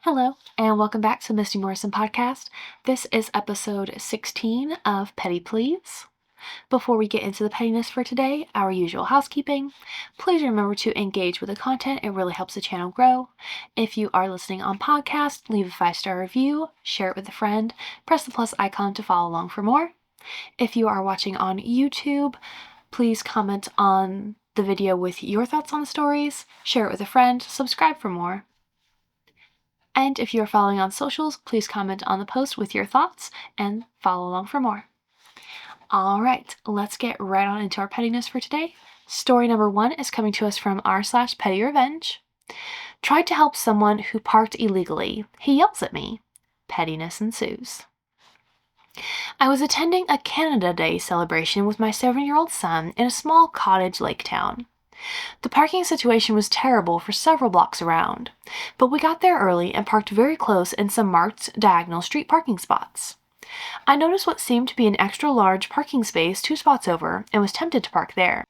Hello, and welcome back to the Misty Morrison Podcast. This is episode 16 of Petty Please. Before we get into the pettiness for today, our usual housekeeping. Please remember to engage with the content. It really helps the channel grow. If you are listening on podcast, leave a 5-star review, share it with a friend, press the plus icon to follow along for more. If you are watching on YouTube, please comment on the video with your thoughts on the stories, share it with a friend, subscribe for more. And if you are following on socials, please comment on the post with your thoughts and follow along for more. All right, let's get right on into our pettiness for today. Story number 1 is coming to us from r/petty revenge. Tried to help someone who parked illegally. He yells at me. Pettiness ensues. I was attending a Canada Day celebration with my 7-year-old son in a small cottage lake town. The parking situation was terrible for several blocks around, but we got there early and parked very close in some marked diagonal street parking spots. I noticed what seemed to be an extra large parking space 2 spots over and was tempted to park there.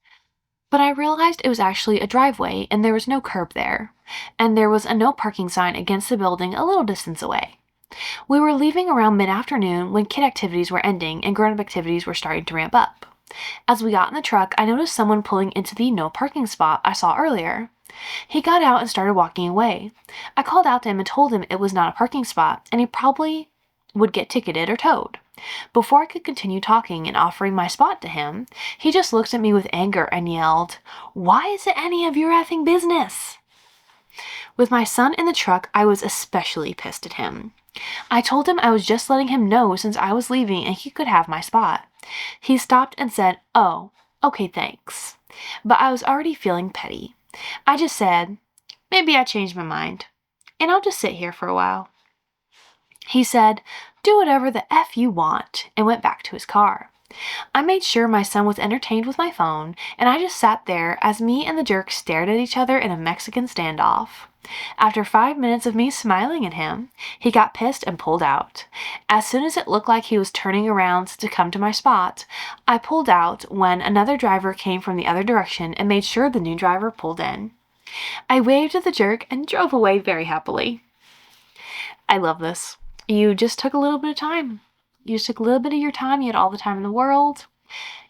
But I realized it was actually a driveway and there was no curb there, and there was a no parking sign against the building a little distance away. We were leaving around mid-afternoon when kid activities were ending and grown-up activities were starting to ramp up. As we got in the truck, I noticed someone pulling into the no parking spot I saw earlier. He got out and started walking away. I called out to him and told him it was not a parking spot and he probably would get ticketed or towed. Before I could continue talking and offering my spot to him, he just looked at me with anger and yelled, "Why is it any of your effing business?" With my son in the truck, I was especially pissed at him. I told him I was just letting him know since I was leaving and he could have my spot. He stopped and said, "Oh, okay, thanks." But I was already feeling petty. I just said, "Maybe I changed my mind, and I'll just sit here for a while." He said, "Do whatever the F you want," and went back to his car. I made sure my son was entertained with my phone, and I just sat there as me and the jerk stared at each other in a Mexican standoff. After 5 minutes of me smiling at him, he got pissed and pulled out. As soon as it looked like he was turning around to come to my spot, I pulled out when another driver came from the other direction and made sure the new driver pulled in. I waved at the jerk and drove away very happily. I love this. You just took a little bit of time. You just took a little bit of your time. You had all the time in the world.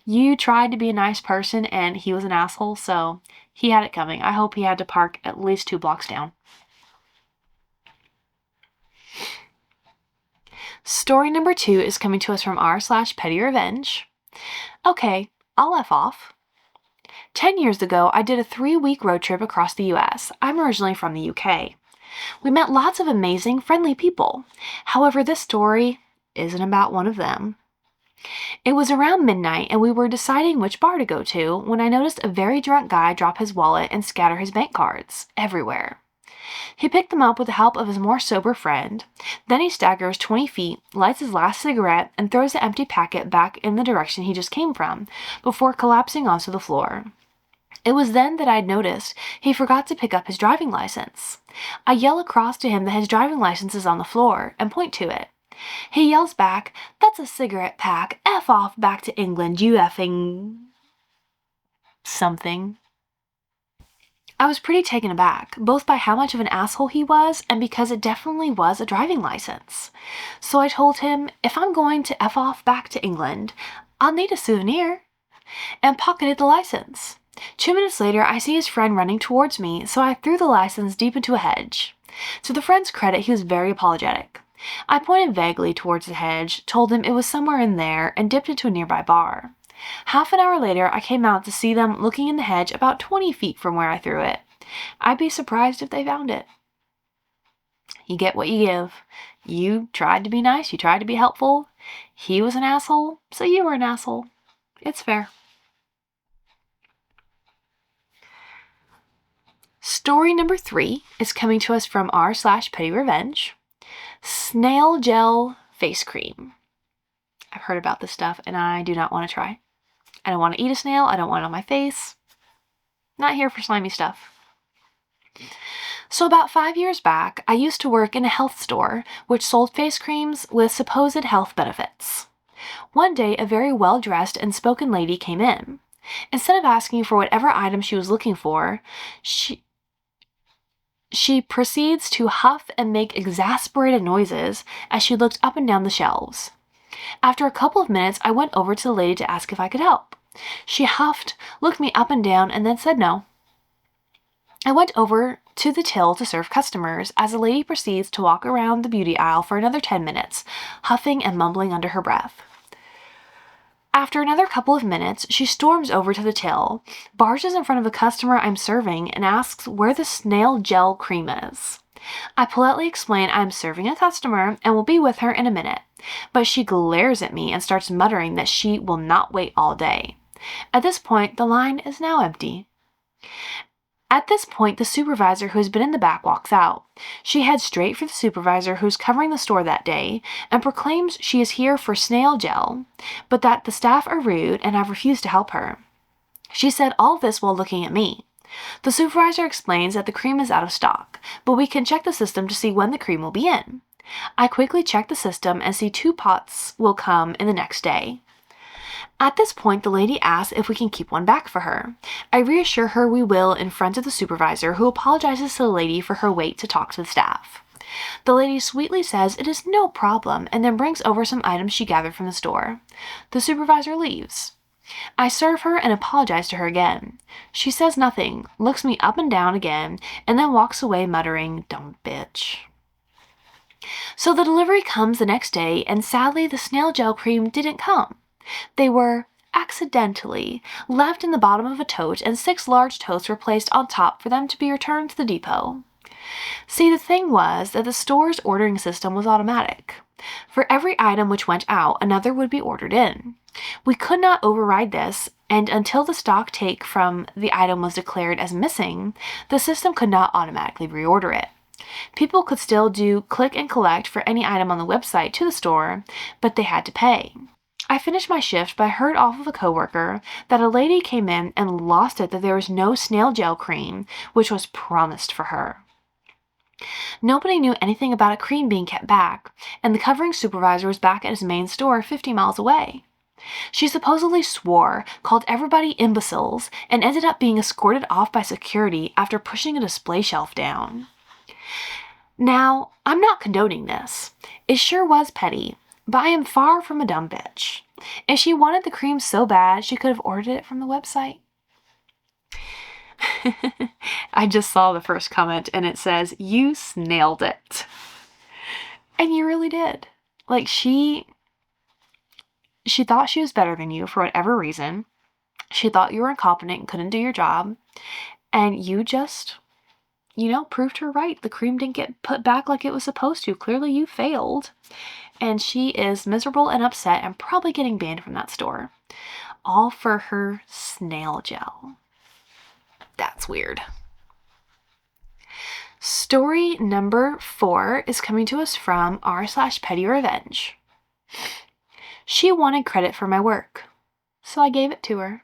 You tried to be a nice person and he was an asshole, so he had it coming. I hope he had to park at least 2 blocks down. Story number 2 is coming to us from r/petty revenge. Okay, I'll F off. 10 years ago, I did a 3-week road trip across the US. I'm originally from the UK. We met lots of amazing, friendly people. However, this story isn't about one of them. It was around midnight and we were deciding which bar to go to when I noticed a very drunk guy drop his wallet and scatter his bank cards everywhere. He picked them up with the help of his more sober friend. Then he staggers 20 feet, lights his last cigarette, and throws the empty packet back in the direction he just came from, before collapsing onto the floor. It was then that I'd noticed he forgot to pick up his driving license. I yell across to him that his driving license is on the floor and point to it. He yells back, "That's a cigarette pack. F off back to England, you effing..." something. I was pretty taken aback, both by how much of an asshole he was and because it definitely was a driving license. So I told him, if I'm going to F off back to England, I'll need a souvenir, and pocketed the license. 2 minutes later, I see his friend running towards me, so I threw the license deep into a hedge. To the friend's credit, he was very apologetic. I pointed vaguely towards the hedge, told him it was somewhere in there, and dipped into a nearby bar. Half an hour later, I came out to see them looking in the hedge about 20 feet from where I threw it. I'd be surprised if they found it. You get what you give. You tried to be nice, you tried to be helpful. He was an asshole, so you were an asshole. It's fair. Story number 3 is coming to us from r/petty revenge. Snail gel face cream. I've heard about this stuff and I do not want to try. I don't want to eat a snail. I don't want it on my face. Not here for slimy stuff. So about 5 years back, I used to work in a health store which sold face creams with supposed health benefits. One day, a very well-dressed and spoken lady came in. Instead of asking for whatever item she was looking for, she She proceeds to huff and make exasperated noises as she looked up and down the shelves. After a couple of minutes, I went over to the lady to ask if I could help. She huffed, looked me up and down, and then said no. I went over to the till to serve customers as the lady proceeds to walk around the beauty aisle for another 10 minutes, huffing and mumbling under her breath. After another couple of minutes, she storms over to the till, barges in front of a customer I'm serving, and asks where the snail gel cream is. I politely explain I'm serving a customer and will be with her in a minute, but she glares at me and starts muttering that she will not wait all day. At this point, the line is now empty. At this point, the supervisor who has been in the back walks out. She heads straight for the supervisor who's covering the store that day and proclaims she is here for snail gel, but that the staff are rude and have refused to help her. She said all this while looking at me. The supervisor explains that the cream is out of stock, but we can check the system to see when the cream will be in. I quickly check the system and see 2 pots will come in the next day. At this point, the lady asks if we can keep one back for her. I reassure her we will in front of the supervisor, who apologizes to the lady for her wait to talk to the staff. The lady sweetly says it is no problem and then brings over some items she gathered from the store. The supervisor leaves. I serve her and apologize to her again. She says nothing, looks me up and down again, and then walks away muttering, "Dumb bitch." So the delivery comes the next day, and sadly the snail gel cream didn't come. They were accidentally left in the bottom of a tote, and 6 large totes were placed on top for them to be returned to the depot. See, the thing was that the store's ordering system was automatic. For every item which went out, another would be ordered in. We could not override this, and until the stock take from the item was declared as missing, the system could not automatically reorder it. People could still do click and collect for any item on the website to the store, but they had to pay. I finished my shift, but I heard off of a coworker that a lady came in and lost it that there was no snail gel cream, which was promised for her. Nobody knew anything about a cream being kept back, and the covering supervisor was back at his main store 50 miles away. She supposedly swore, called everybody imbeciles, and ended up being escorted off by security after pushing a display shelf down. Now, I'm not condoning this. It sure was petty, but I am far from a dumb bitch. If she wanted the cream so bad, she could have ordered it from the website. I just saw the first comment and it says, "You snailed it." And you really did. Like, she thought she was better than you for whatever reason. She thought you were incompetent and couldn't do your job. And you just, proved her right. The cream didn't get put back like it was supposed to. Clearly you failed. And she is miserable and upset and probably getting banned from that store. All for her snail gel. That's weird. Story number 4 is coming to us from r/petty revenge. She wanted credit for my work, so I gave it to her.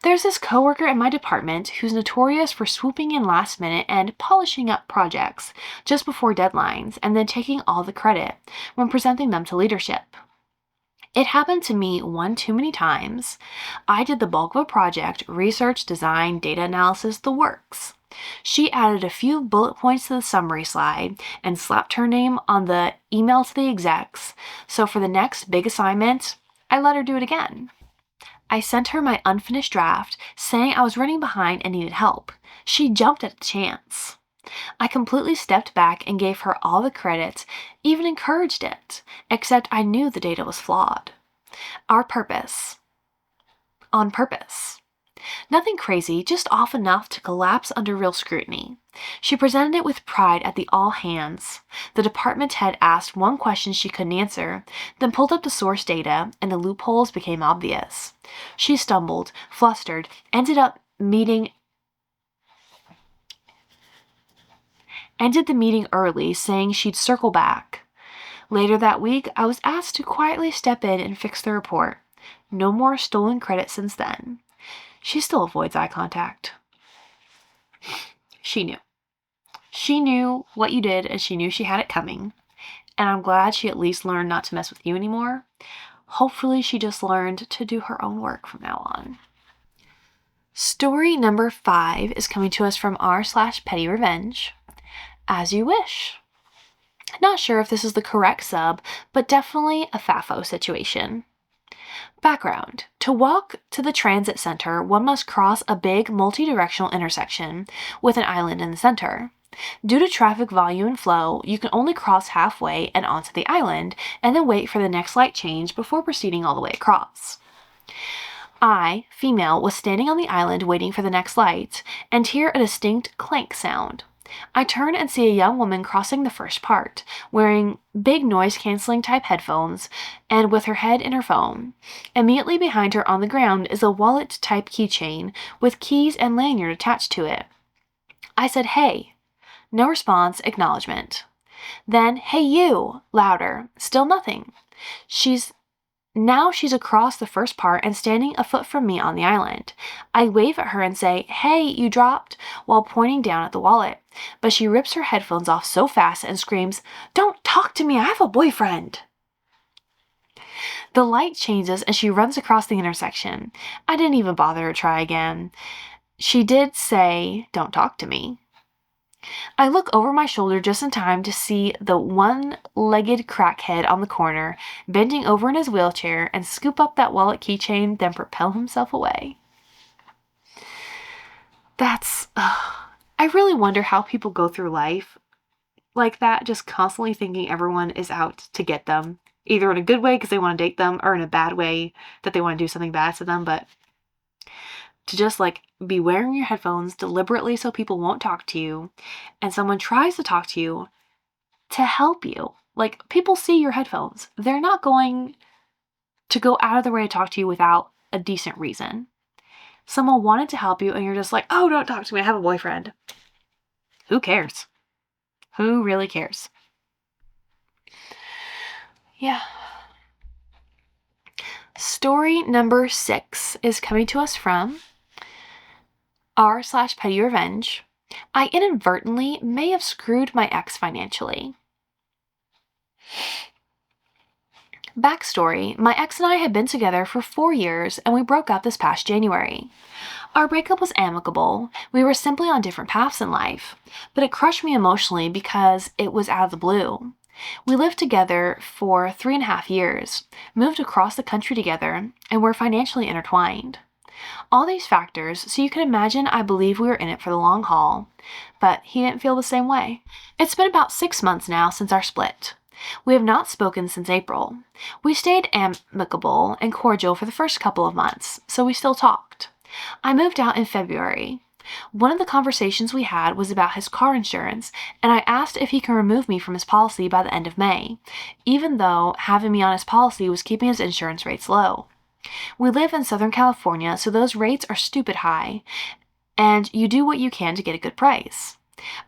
There's this coworker in my department who's notorious for swooping in last minute and polishing up projects just before deadlines and then taking all the credit when presenting them to leadership. It happened to me one too many times. I did the bulk of a project, research, design, data analysis, the works. She added a few bullet points to the summary slide and slapped her name on the email to the execs. So for the next big assignment, I let her do it again. I sent her my unfinished draft, saying I was running behind and needed help. She jumped at the chance. I completely stepped back and gave her all the credit, even encouraged it, except I knew the data was flawed. On purpose. Nothing crazy, just off enough to collapse under real scrutiny. She presented it with pride at the all hands. The department head asked one question she couldn't answer, then pulled up the source data, and the loopholes became obvious. She stumbled, flustered, ended the meeting early, saying she'd circle back. Later that week, I was asked to quietly step in and fix the report. No more stolen credit since then. She still avoids eye contact. She knew. She knew what you did, and she knew she had it coming. And I'm glad she at least learned not to mess with you anymore. Hopefully she just learned to do her own work from now on. Story number 5 is coming to us from r/petty revenge. As you wish. Not sure if this is the correct sub, but definitely a FAFO situation. Background. To walk to the transit center, one must cross a big multi-directional intersection with an island in the center. Due to traffic volume and flow, you can only cross halfway and onto the island, and then wait for the next light change before proceeding all the way across. I, female, was standing on the island waiting for the next light, and hear a distinct clank sound. I turn and see a young woman crossing the first part, wearing big noise-canceling type headphones and with her head in her phone. Immediately behind her on the ground is a wallet-type keychain with keys and lanyard attached to it. I said, "Hey." No response, acknowledgement. Then, "Hey you," louder. Still nothing. Now she's across the first part and standing a foot from me on the island. I wave at her and say, "Hey, you dropped," while pointing down at the wallet. But she rips her headphones off so fast and screams, "Don't talk to me, I have a boyfriend." The light changes and she runs across the intersection. I didn't even bother to try again. She did say, "Don't talk to me." I look over my shoulder just in time to see the one-legged crackhead on the corner bending over in his wheelchair and scoop up that wallet keychain, then propel himself away. I really wonder how people go through life like that, just constantly thinking everyone is out to get them, either in a good way because they want to date them or in a bad way that they want to do something bad to them, but to just be wearing your headphones deliberately so people won't talk to you, and someone tries to talk to you to help you. People see your headphones. They're not going to go out of their way to talk to you without a decent reason. Someone wanted to help you and you're just like, "Oh, don't talk to me, I have a boyfriend." Who cares? Who really cares? Yeah. Story number 6 is coming to us from r/petty revenge. I inadvertently may have screwed my ex financially. Backstory, my ex and I had been together for 4 years and we broke up this past January. Our breakup was amicable, we were simply on different paths in life, but it crushed me emotionally because it was out of the blue. We lived together for 3.5 years, moved across the country together, and were financially intertwined. All these factors, so you can imagine I believe we were in it for the long haul, but he didn't feel the same way. It's been about 6 months now since our split. We have not spoken since April. We stayed amicable and cordial for the first couple of months, so we still talked. I moved out in February. One of the conversations we had was about his car insurance, and I asked if he can remove me from his policy by the end of May, even though having me on his policy was keeping his insurance rates low. We live in Southern California, so those rates are stupid high, and you do what you can to get a good price.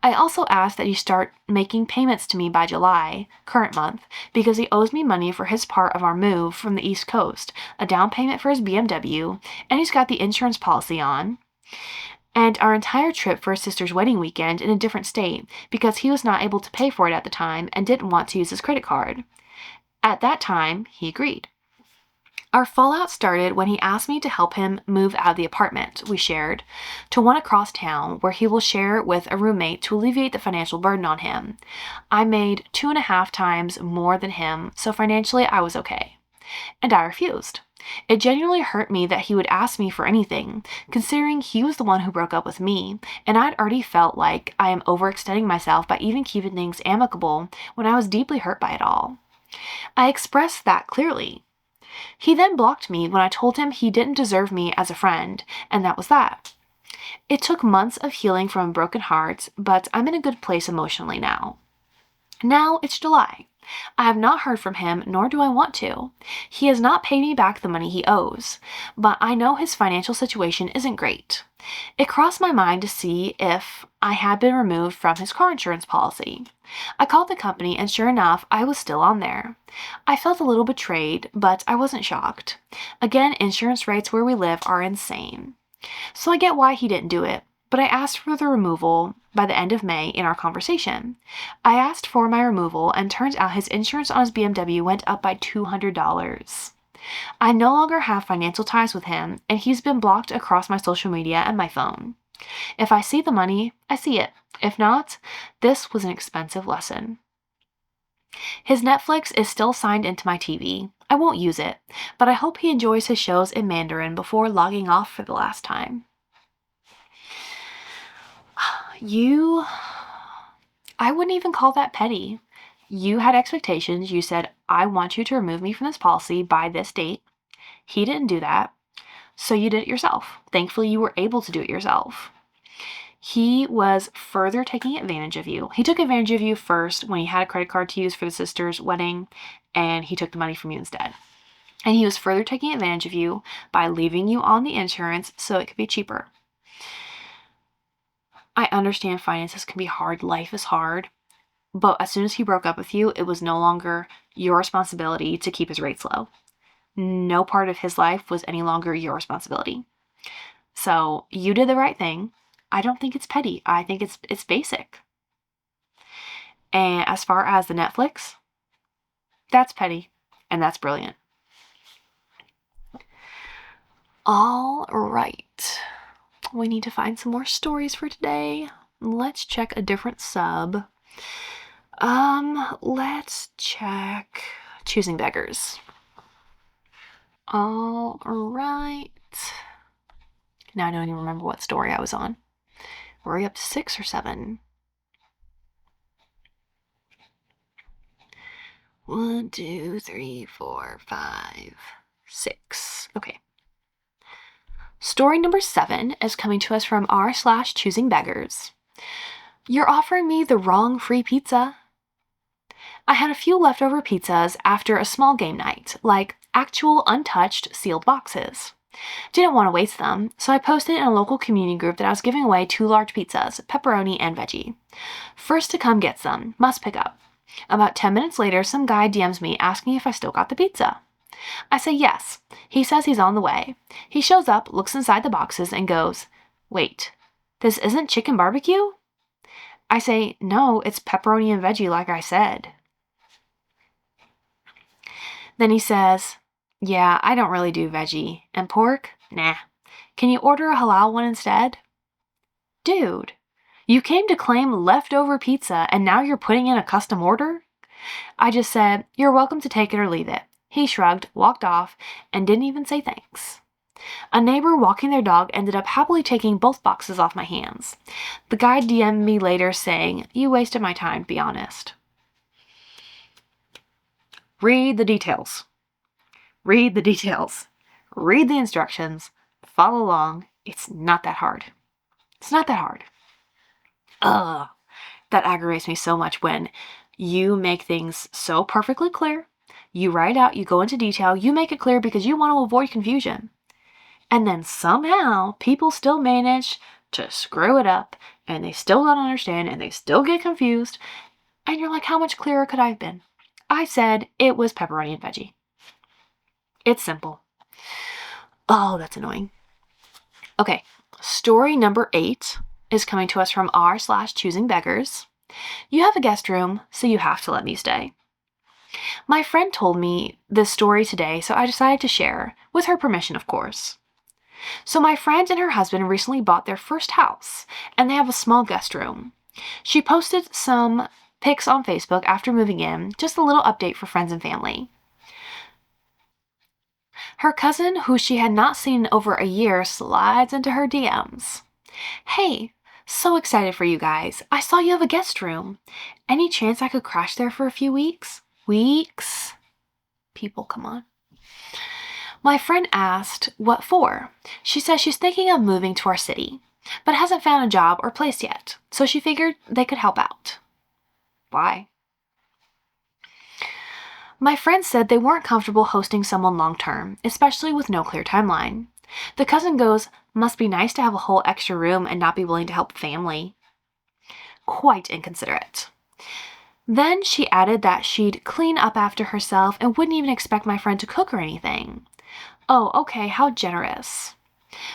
I also asked that he start making payments to me by July, current month, because he owes me money for his part of our move from the East Coast, a down payment for his BMW, and he's got the insurance policy on, and our entire trip for his sister's wedding weekend in a different state because he was not able to pay for it at the time and didn't want to use his credit card. At that time, he agreed. Our fallout started when he asked me to help him move out of the apartment we shared to one across town where he will share with a roommate to alleviate the financial burden on him. I made 2.5 times more than him, so financially I was okay. And I refused. It genuinely hurt me that he would ask me for anything, considering he was the one who broke up with me, and I'd already felt like I am overextending myself by even keeping things amicable when I was deeply hurt by it all. I expressed that clearly. He then blocked me when I told him he didn't deserve me as a friend, and that was that. It took months of healing from a broken heart, but I'm in a good place emotionally now. Now it's July. I have not heard from him, nor do I want to. He has not paid me back the money he owes, but I know his financial situation isn't great. It crossed my mind to see if I had been removed from his car insurance policy. I called the company and sure enough, I was still on there. I felt a little betrayed, but I wasn't shocked. Again, insurance rates where we live are insane. So I get why he didn't do it, but I asked for the removal by the end of May in our conversation. I asked for my removal and turns out his insurance on his BMW went up by $200. I no longer have financial ties with him, and he's been blocked across my social media and my phone. If I see the money, I see it. If not, this was an expensive lesson. His Netflix is still signed into my TV. I won't use it, but I hope he enjoys his shows in Mandarin before logging off for the last time. I wouldn't even call that petty. You had expectations. You said, I want you to remove me from this policy by this date. He didn't do that, so you did it yourself. Thankfully, you were able to do it yourself. He was further taking advantage of you. He took advantage of you first when he had a credit card to use for the sister's wedding, and he took the money from you instead. And he was further taking advantage of you by leaving you on the insurance so it could be cheaper. I understand finances can be hard. Life is hard. But as soon as he broke up with you, it was no longer your responsibility to keep his rates low. No part of his life was any longer your responsibility. So you did the right thing. I don't think it's petty. I think it's basic. And as far as the Netflix, that's petty, and that's brilliant. All right. We need to find some more stories for today. Let's check a different sub. Let's check Choosing Beggars. All right. Now I don't even remember what story I was on. Were we up to 6 or 7? 1, 2, 3, 4, 5, 6. Okay. Story number 7 is coming to us from r/Choosing Beggars. You're offering me the wrong free pizza. I had a few leftover pizzas after a small game night, like actual untouched sealed boxes. Didn't want to waste them, so I posted in a local community group that I was giving away 2 large pizzas, pepperoni and veggie. First to come gets them, must pick up. About 10 minutes later, some guy DMs me asking if I still got the pizza. I say yes. He says he's on the way. He shows up, looks inside the boxes, and goes, "Wait, this isn't chicken barbecue?" I say, "No, it's pepperoni and veggie like I said." Then he says, "Yeah, I don't really do veggie. And pork? Nah. Can you order a halal one instead?" Dude, you came to claim leftover pizza and now you're putting in a custom order? I just said, "You're welcome to take it or leave it." He shrugged, walked off, and didn't even say thanks. A neighbor walking their dog ended up happily taking both boxes off my hands. The guy DM'd me later saying, "You wasted my time, to be honest." Read the details. Read the details. Read the instructions. Follow along. It's not that hard. It's not that hard. Ugh. That aggravates me so much when you make things so perfectly clear. You write out, you go into detail, you make it clear because you want to avoid confusion. And then somehow people still manage to screw it up and they still don't understand and they still get confused. And you're like, how much clearer could I have been? I said it was pepperoni and veggie. It's simple. Oh, that's annoying. Okay, story number 8 is coming to us from r/Choosing Beggars. You have a guest room, so you have to let me stay. My friend told me this story today, so I decided to share, with her permission, of course. So my friend and her husband recently bought their first house, and they have a small guest room. She posted some pics on Facebook after moving in, just a little update for friends and family. Her cousin, who she had not seen in over a year, slides into her DMs. "Hey, so excited for you guys. I saw you have a guest room. Any chance I could crash there for a few weeks?" Weeks? People, come on. My friend asked, "What for?" She says she's thinking of moving to our city, but hasn't found a job or place yet, so she figured they could help out. Why? My friend said they weren't comfortable hosting someone long-term, especially with no clear timeline. The cousin goes, "Must be nice to have a whole extra room and not be willing to help family." Quite inconsiderate. Then she added that she'd clean up after herself and wouldn't even expect my friend to cook or anything. Oh, okay, how generous.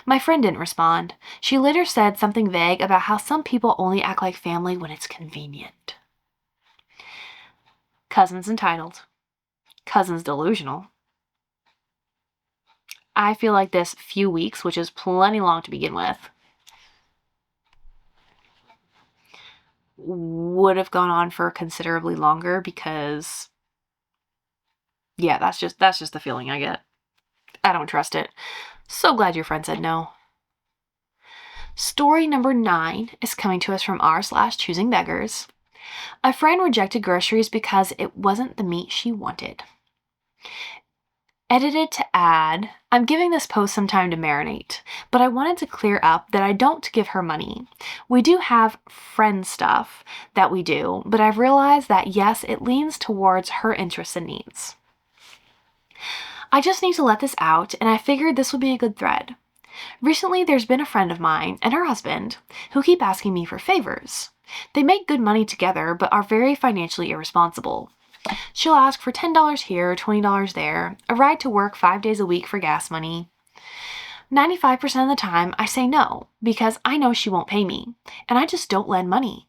My friend didn't respond. She later said something vague about how some people only act like family when it's convenient. Cousin's entitled. Cousin's delusional. I feel like this few weeks, which is plenty long to begin with, would have gone on for considerably longer because, yeah, that's just the feeling I get. I don't trust it. So glad your friend said no. Story number 9 is coming to us from r/choosing beggars. A friend rejected groceries because it wasn't the meat she wanted. Edited to add, I'm giving this post some time to marinate, but I wanted to clear up that I don't give her money. We do have friend stuff that we do, but I've realized that yes, it leans towards her interests and needs. I just need to let this out, and I figured this would be a good thread. Recently, there's been a friend of mine and her husband who keep asking me for favors. They make good money together, but are very financially irresponsible. She'll ask for $10 here, $20 there, a ride to work 5 days a week for gas money. 95% of the time, I say no, because I know she won't pay me, and I just don't lend money.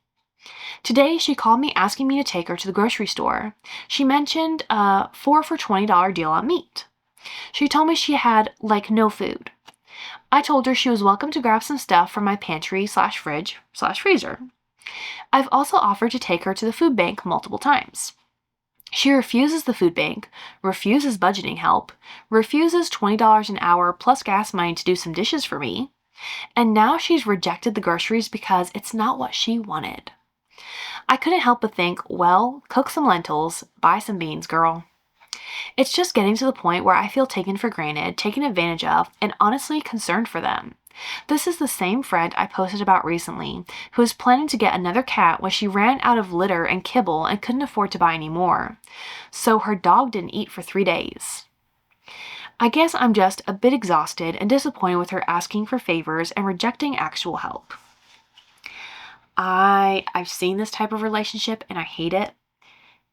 Today, she called me asking me to take her to the grocery store. She mentioned a 4 for $20 deal on meat. She told me she had, no food. I told her she was welcome to grab some stuff from my pantry/fridge/freezer. I've also offered to take her to the food bank multiple times. She refuses the food bank, refuses budgeting help, refuses $20 an hour plus gas money to do some dishes for me, and now she's rejected the groceries because it's not what she wanted. I couldn't help but think, well, cook some lentils, buy some beans, girl. It's just getting to the point where I feel taken for granted, taken advantage of, and honestly concerned for them. This is the same friend I posted about recently, who was planning to get another cat when she ran out of litter and kibble and couldn't afford to buy any more. So her dog didn't eat for 3 days. I guess I'm just a bit exhausted and disappointed with her asking for favors and rejecting actual help. I've seen this type of relationship and I hate it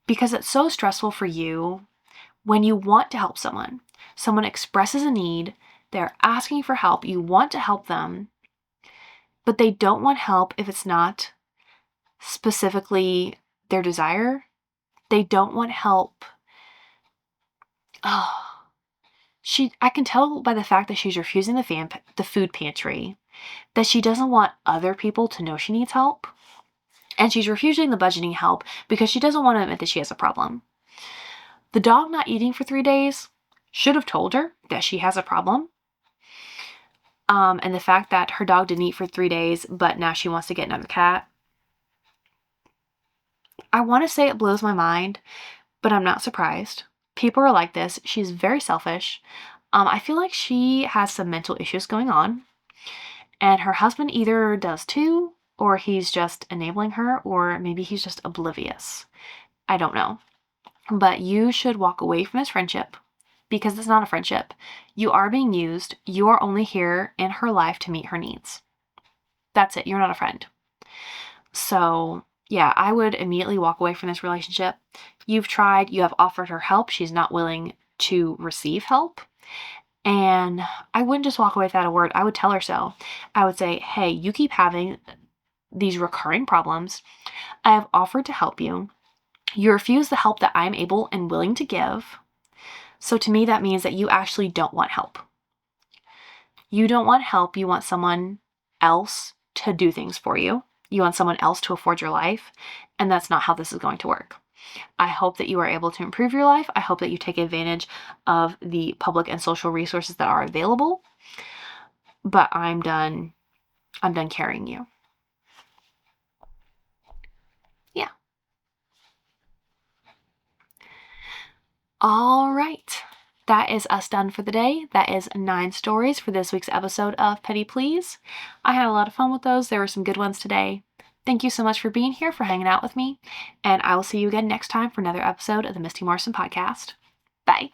because it's so stressful for you when you want to help someone. Someone expresses a need, they're asking for help, you want to help them, but they don't want help if it's not specifically their desire. They don't want help. I can tell by the fact that she's refusing the food pantry that she doesn't want other people to know she needs help. And she's refusing the budgeting help because she doesn't want to admit that she has a problem. The dog not eating for 3 days should have told her that she has a problem. And the fact that her dog didn't eat for 3 days, but now she wants to get another cat. I want to say it blows my mind, but I'm not surprised. People are like this. She's very selfish. I feel like she has some mental issues going on. And her husband either does too, or he's just enabling her, or maybe he's just oblivious. I don't know. But you should walk away from this friendship because it's not a friendship. You are being used. You are only here in her life to meet her needs. That's it. You're not a friend. So, yeah, I would immediately walk away from this relationship. You've tried. You have offered her help. She's not willing to receive help. And I wouldn't just walk away without a word. I would tell her so. I would say, hey, you keep having these recurring problems. I have offered to help you. You refuse the help that I'm able and willing to give. So to me, that means that you actually don't want help. You don't want help. You want someone else to do things for you. You want someone else to afford your life. And that's not how this is going to work. I hope that you are able to improve your life. I hope that you take advantage of the public and social resources that are available. But I'm done carrying you. Yeah. All right. That is us done for the day. That is 9 stories for this week's episode of Petty Please. I had a lot of fun with those. There were some good ones today. Thank you so much for being here, for hanging out with me, and I will see you again next time for another episode of the Misty Morrison Podcast. Bye.